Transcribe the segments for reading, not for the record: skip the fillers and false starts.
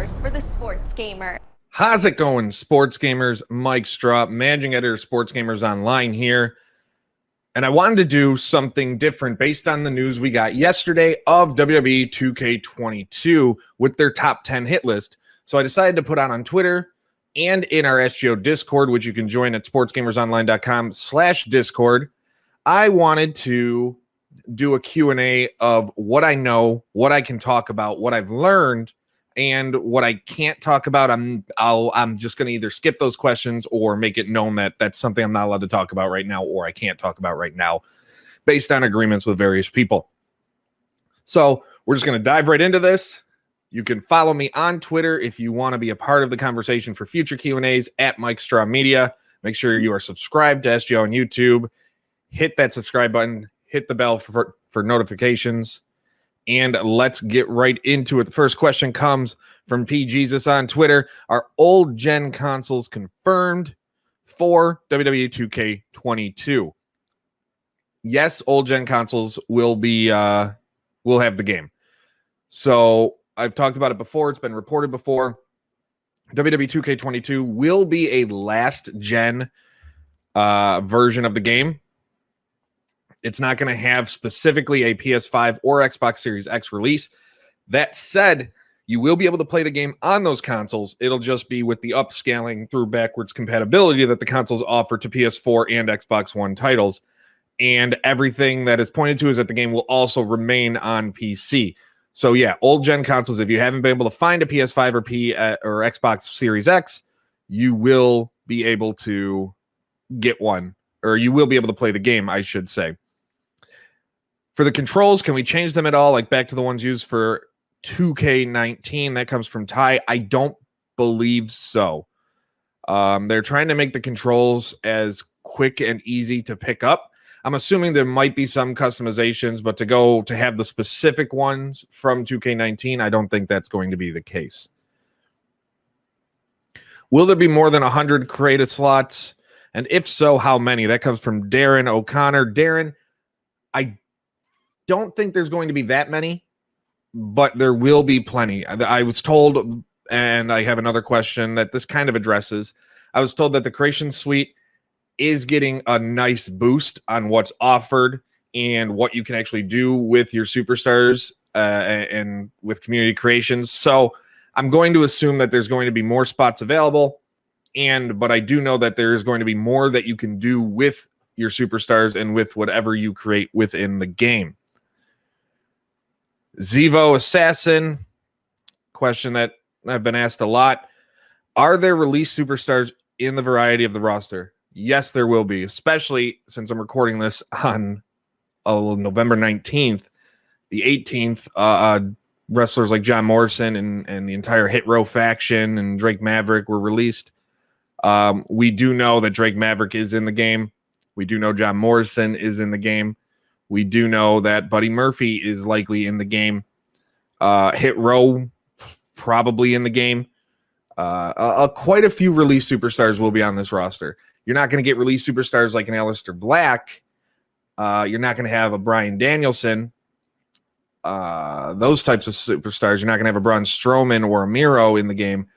source for the sports gamer. How's it going, sports gamers? Mike Straw, managing editor of Sports Gamers Online here. And I wanted to do something different based on the news we got yesterday of WWE 2K22 with their top 10 hit list. So I decided to put out on Twitter and in our SGO Discord, which you can join at sportsgamersonline.com/Discord. I wanted to do a Q&A of what I know, what I can talk about, what I've learned, and what I can't talk about. I'm just going to either skip those questions or make it known that that's something I'm not allowed to talk about right now, or I can't talk about right now based on agreements with various people. So we're just going to dive right into this. You can follow me on Twitter if you want to be a part of the conversation for future Q&As at Mike Straw Media. Make sure you are subscribed to SGO on YouTube. Hit that subscribe button. Hit the bell for notifications. And let's get right into it. The first question comes from P. Jesus on Twitter. Are old gen consoles confirmed for WWE 2K22? Yes, old gen consoles will have the game. So I've talked about it before. It's been reported before. WWE 2K22 will be a last gen version of the game. It's not going to have specifically a PS5 or Xbox Series X release. That said, you will be able to play the game on those consoles. It'll just be with the upscaling through backwards compatibility that the consoles offer to PS4 and Xbox One titles. And everything that is pointed to is that the game will also remain on PC. So yeah, old gen consoles, if you haven't been able to find a PS5 or Xbox Series X, you will be able to get one, or you will be able to play the game, I should say. For the controls, can we change them at all? Like back to the ones used for 2K19? That comes from Ty. I don't believe so. They're trying to make the controls as quick and easy to pick up. I'm assuming there might be some customizations, but to have the specific ones from 2K19, I don't think that's going to be the case. Will there be more than 100 creative slots? And if so, how many? That comes from Darren O'Connor. Darren, I don't think there's going to be that many, but there will be plenty. I was told, and I have another question that this kind of addresses. I was told that the Creation Suite is getting a nice boost on what's offered and what you can actually do with your superstars and with community creations. So I'm going to assume that there's going to be more spots available, but I do know that there is going to be more that you can do with your superstars and with whatever you create within the game. Zevo Assassin, question that I've been asked a lot. Are there released superstars in the variety of the roster? Yes, there will be, especially since I'm recording this on November 19th. The 18th, wrestlers like John Morrison and the entire Hit Row faction and Drake Maverick were released. We do know that Drake Maverick is in the game. We do know John Morrison is in the game. We do know that Buddy Murphy is likely in the game. Hit Row probably in the game. Quite a few release superstars will be on this roster. You're not going to get release superstars like an Aleister Black. You're not going to have a Bryan Danielson. Those types of superstars. You're not going to have a Braun Strowman or a Miro in the game.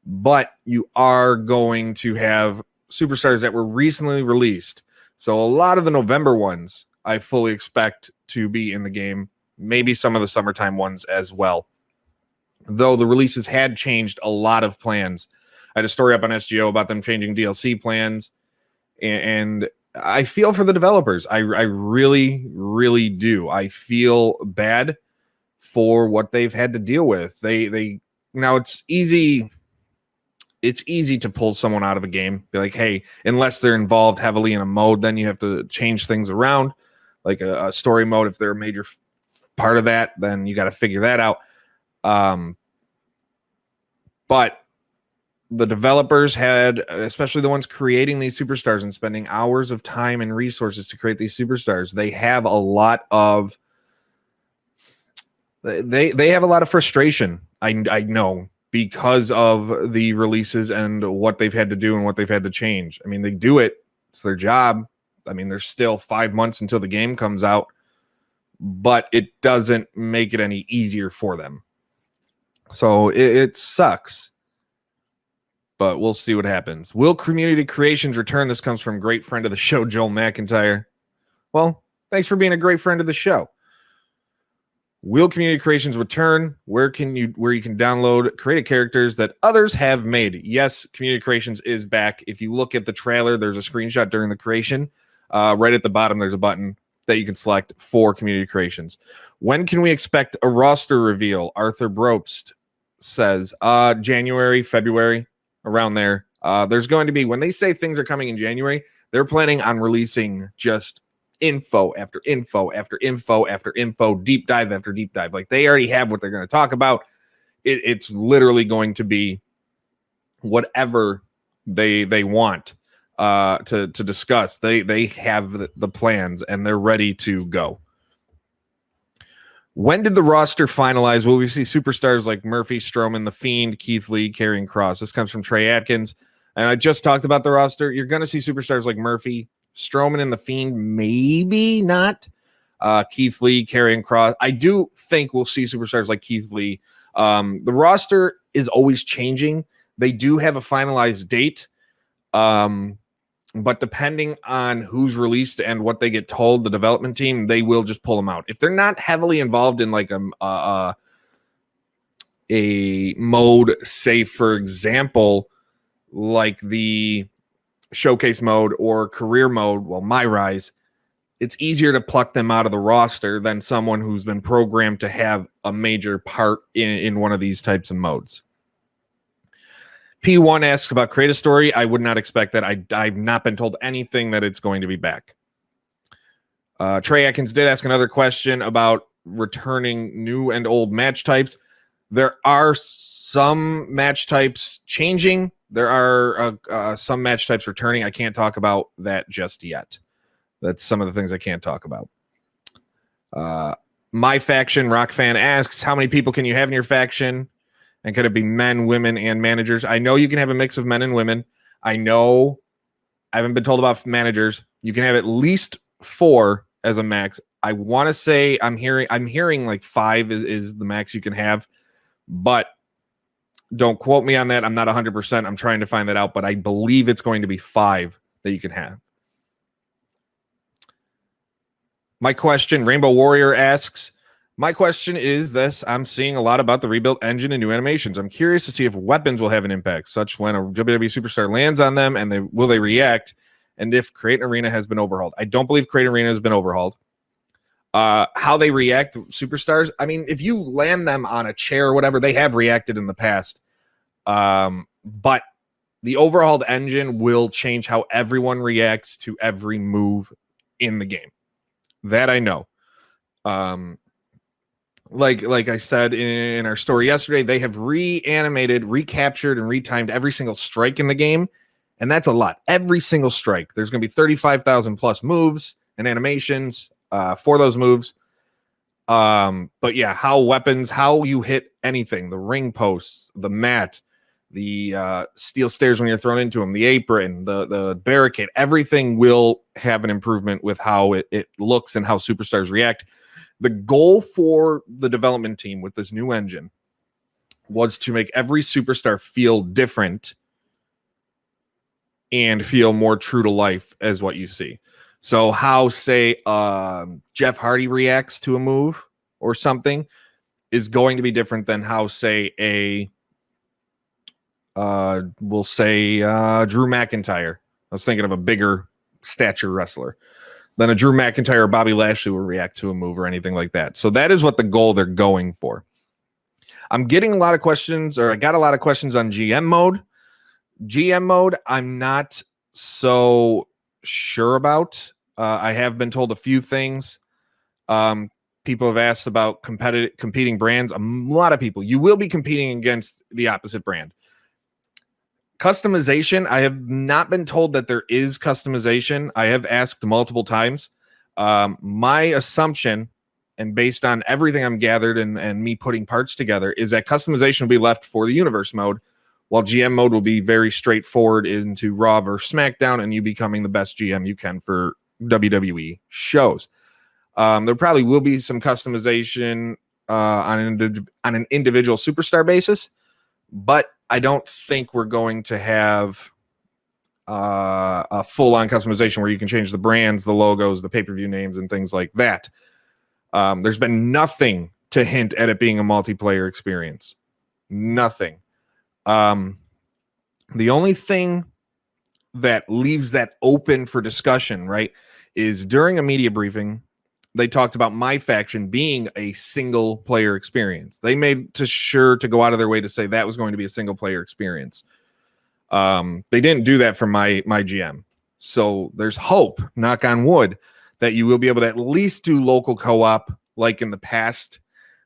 But you are going to have superstars that were recently released. So a lot of the November ones I fully expect to be in the game. Maybe some of the summertime ones as well. Though the releases had changed a lot of plans. I had a story up on SGO about them changing DLC plans. And I feel for the developers. I really, really do. I feel bad for what they've had to deal with. Now it's easy. It's easy to pull someone out of a game. Be like, hey, unless they're involved heavily in a mode, then you have to change things around. Like a story mode, if they're a major part of that, then you got to figure that out. But the developers had, especially the ones creating these superstars and spending hours of time and resources to create these superstars, they have a lot of frustration. I know, because of the releases and what they've had to do and what they've had to change. I mean, they do it. It's their job. I mean, there's still 5 months until the game comes out, but it doesn't make it any easier for them. So it sucks. But we'll see what happens. Will community creations return? This comes from great friend of the show, Joel McIntyre. Well, thanks for being a great friend of the show. Will community creations return? Where you can download creative characters that others have made? Yes, community creations is back. If you look at the trailer, there's a screenshot during the creation. Right at the bottom, there's a button that you can select for community creations. When can we expect a roster reveal? Arthur Brobst says January, February, around there. There's going to be, when they say things are coming in January, they're planning on releasing just info after info after info after info, deep dive after deep dive. Like, they already have what they're going to talk about. It's literally going to be whatever they want to discuss. They have the plans and they're ready to go. When did the roster finalize? Will we see superstars like Murphy, Strowman, The Fiend, Keith Lee, Karrion Kross? This comes from Trey Atkins. And I just talked about the roster. You're going to see superstars like Murphy, Strowman, and The Fiend. Maybe not. Keith Lee, Karrion Kross. I do think we'll see superstars like Keith Lee. The roster is always changing. They do have a finalized date. But depending on who's released and what they get told, the development team, they will just pull them out. If they're not heavily involved in like a mode, say, for example, like the showcase mode or career mode, well, My Rise, it's easier to pluck them out of the roster than someone who's been programmed to have a major part in one of these types of modes. P1 asks about Create a Story. I would not expect that. I've not been told anything that it's going to be back. Trey Atkins did ask another question about returning new and old match types. There are some match types changing. There are some match types returning. I can't talk about that just yet. That's some of the things I can't talk about. MyFaction Rock Fan asks, how many people can you have in your faction? And could it be men, women, and managers? I know you can have a mix of men and women. I know I haven't been told about managers. You can have at least 4 as a max. I want to say I'm hearing like 5 is the max you can have, but don't quote me on that. I'm not 100%. I'm trying to find that out, but I believe it's going to be 5 that you can have. My question, Rainbow Warrior asks, my question is this. I'm seeing a lot about the rebuilt engine and new animations. I'm curious to see if weapons will have an impact, such when a WWE superstar lands on them, and will they react, and if Create an Arena has been overhauled. I don't believe Create an Arena has been overhauled. How they react, superstars, I mean, if you land them on a chair or whatever, they have reacted in the past. But the overhauled engine will change how everyone reacts to every move in the game. That I know. Like I said in our story yesterday, they have reanimated, recaptured, and retimed every single strike in the game. And that's a lot. Every single strike. There's going to be 35,000 plus moves and animations for those moves. But yeah, how you hit anything, the ring posts, the mat, the steel stairs when you're thrown into them, the apron, the barricade, everything will have an improvement with how it looks and how superstars react. The goal for the development team with this new engine was to make every superstar feel different and feel more true to life as what you see. So how, say, Jeff Hardy reacts to a move or something is going to be different than how, say, we'll say Drew McIntyre. I was thinking of a bigger stature wrestler than a Drew McIntyre or Bobby Lashley will react to a move or anything like that. So that is what the goal they're going for. I'm getting a lot of questions, or I got a lot of questions on GM mode. GM mode, I'm not so sure about. I have been told a few things. People have asked about competing brands. A lot of people. You will be competing against the opposite brand. Customization, I have not been told that there is customization. I have asked multiple times. My assumption, and based on everything I'm gathered and me putting parts together, is that customization will be left for the universe mode, while GM mode will be very straightforward into Raw versus SmackDown and you becoming the best GM you can for WWE shows. There probably will be some customization on an individual superstar basis, but I don't think we're going to have a full-on customization where you can change the brands, the logos, the pay-per-view names, and things like that. There's been nothing to hint at it being a multiplayer experience. Nothing. The only thing that leaves that open for discussion, right, is during a media briefing, they talked about MyFaction being a single player experience. They made sure to go out of their way to say that was going to be a single player experience. They didn't do that for MyGM. So there's hope, knock on wood, that you will be able to at least do local co-op like in the past,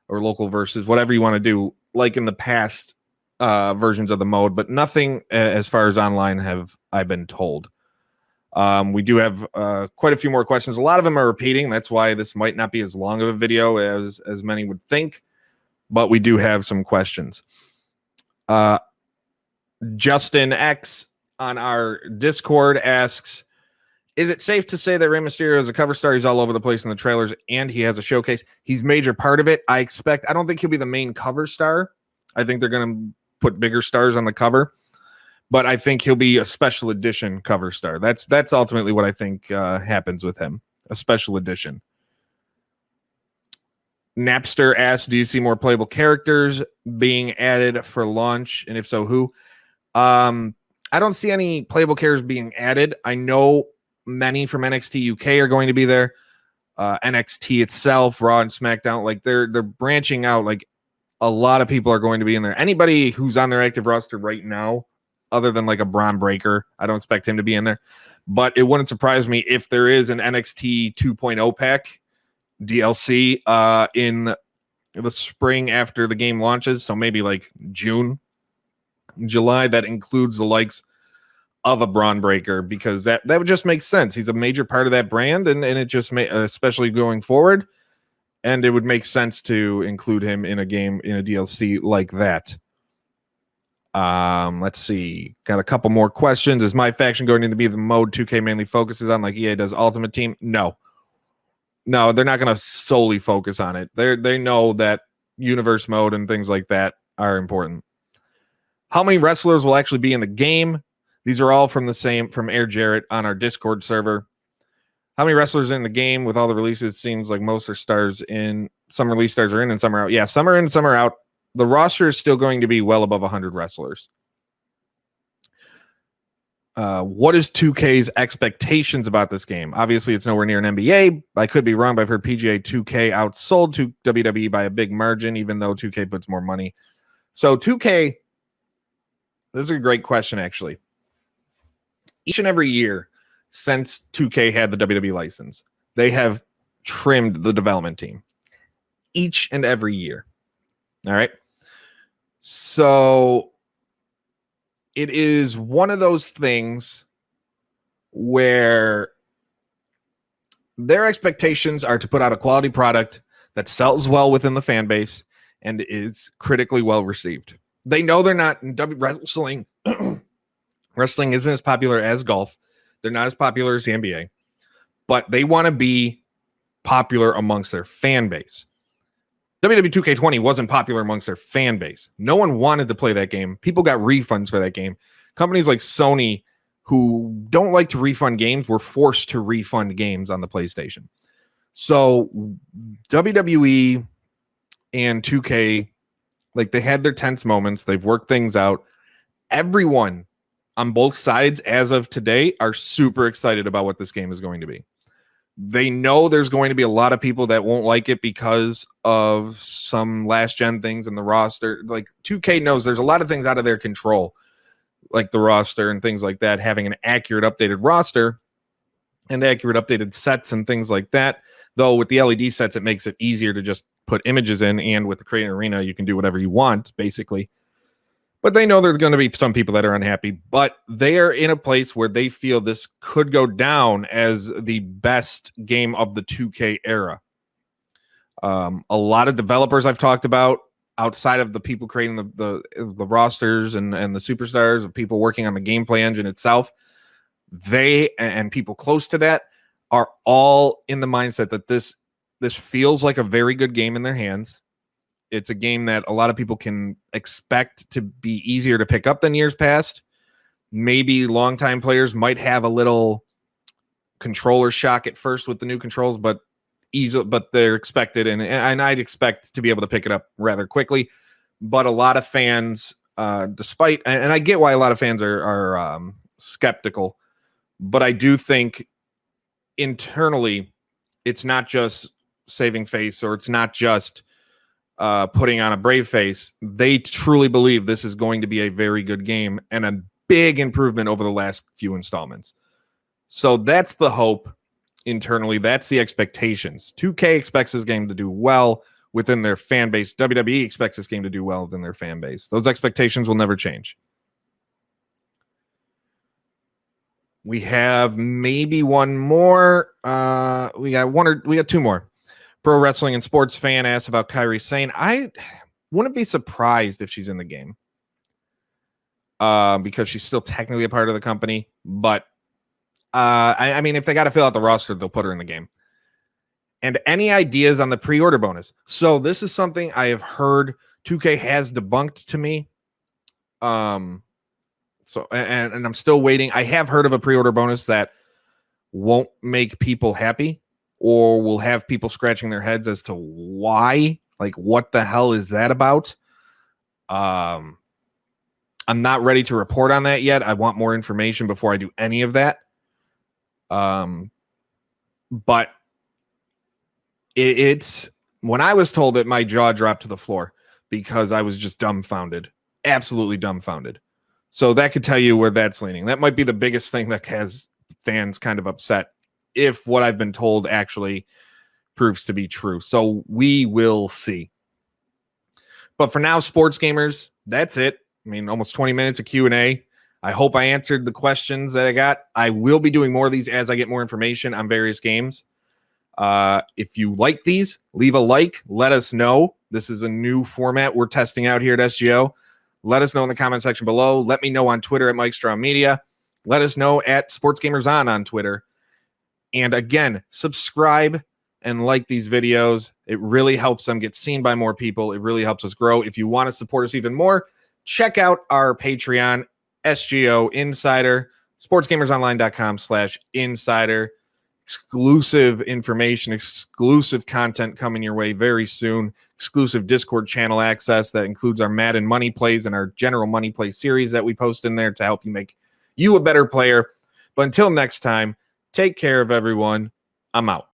or local versus, whatever you want to do, like in the past versions of the mode, but nothing as far as online have I been told. We do have quite a few more questions. A lot of them are repeating. That's why this might not be as long of a video as many would think, but we do have some questions. Justin X on our Discord asks, is it safe to say that Rey Mysterio is a cover star? He's all over the place in the trailers and he has a showcase. He's major part of it. I don't think he'll be the main cover star. I think they're going to put bigger stars on the cover, but I think he'll be a special edition cover star. That's ultimately what I think happens with him, a special edition. Napster asks, do you see more playable characters being added for launch? And if so, who? I don't see any playable characters being added. I know many from NXT UK are going to be there. NXT itself, Raw and SmackDown, like they're branching out. Like a lot of people are going to be in there. Anybody who's on their active roster right now, other than like a Braun Breaker, I don't expect him to be in there. But it wouldn't surprise me if there is an NXT 2.0 pack DLC in the spring after the game launches. So maybe like June, July, that includes the likes of a Braun Breaker, because that would just make sense. He's a major part of that brand, and it just may, especially going forward, and it would make sense to include him in a game, in a DLC like that. Let's see. Got a couple more questions. Is MyFaction going to be the mode 2K mainly focuses on, like EA does Ultimate Team? No, they're not going to solely focus on it. They know that universe mode and things like that are important. How many wrestlers will actually be in the game? These are all from Air Jarrett on our Discord server. How many wrestlers are in the game with all the releases? It seems like most are stars in. Some release stars are in and some are out. Yeah, some are in, some are out. The roster is still going to be well above 100 wrestlers. What is 2K's expectations about this game? Obviously, it's nowhere near an NBA. I could be wrong, but I've heard PGA 2K outsold to WWE by a big margin, even though 2K puts more money. So 2K, this is a great question, actually. Each and every year since 2K had the WWE license, they have trimmed the development team. Each and every year. All right. So it is one of those things where their expectations are to put out a quality product that sells well within the fan base and is critically well received. They know they're not in wrestling. Wrestling isn't as popular as golf. They're not as popular as the NBA, but they want to be popular amongst their fan base. WWE 2K20 wasn't popular amongst their fan base. No one wanted to play that game. People got refunds for that game. Companies like Sony, who don't like to refund games, were forced to refund games on the PlayStation. So WWE and 2K, like, they had their tense moments. They've worked things out. Everyone on both sides as of today are super excited about what this game is going to be. They know there's going to be a lot of people that won't like it because of some last gen things in the roster. Like 2K knows there's a lot of things out of their control, like the roster and things like that, having an accurate updated roster and accurate updated sets and things like that. Though with the LED sets, it makes it easier to just put images in, and with the Create Arena, you can do whatever you want, basically. But they know there's going to be some people that are unhappy, but they are in a place where they feel this could go down as the best game of the 2K era. A lot of developers I've talked about, outside of the people creating the rosters and the superstars, of people working on the gameplay engine itself, they and people close to that are all in the mindset that this feels like a very good game in their hands. It's a game that a lot of people can expect to be easier to pick up than years past. Maybe longtime players might have a little controller shock at first with the new controls, but they're expected, and I'd expect to be able to pick it up rather quickly. But a lot of fans, despite, and I get why a lot of fans are skeptical, but I do think internally it's not just saving face, or it's not just putting on a brave face. They truly believe this is going to be a very good game and a big improvement over the last few installments. So that's the hope internally. That's the expectations. 2K expects this game to do well within their fan base. WWE expects this game to do well within their fan base. Those expectations will never change. We have maybe one more. We got two more. Pro Wrestling and Sports Fan asks about Kairi Sane. I wouldn't be surprised if she's in the game, because she's still technically a part of the company. But I mean, if they got to fill out the roster, they'll put her in the game. And any ideas on the pre-order bonus? So this is something I have heard 2K has debunked to me. So and I'm still waiting. I have heard of a pre-order bonus that won't make people happy, or will have people scratching their heads as to why. Like, what the hell is that about? I'm not ready to report on that yet. I want more information before I do any of that. But it's when I was told it, my jaw dropped to the floor because I was just dumbfounded, absolutely dumbfounded. So that could tell you where that's leaning. That might be the biggest thing that has fans kind of upset, if what I've been told actually proves to be true. So we will see. But for now, sports gamers, that's it. I mean, almost 20 minutes of Q&A. I hope I answered the questions that I got. I will be doing more of these as I get more information on various games. If you like these, leave a like. Let us know. This is a new format we're testing out here at SGO. Let us know in the comment section below. Let me know on Twitter at Mike Straw Media. Let us know at Sports Gamers on Twitter. And again, subscribe and like these videos. It really helps them get seen by more people. It really helps us grow. If you want to support us even more, check out our Patreon, SGO Insider, sportsgamersonline.com/insider. Exclusive information, exclusive content coming your way very soon. Exclusive Discord channel access that includes our Madden Money Plays and our general Money Play series that we post in there to help you make you a better player. But until next time, take care of everyone. I'm out.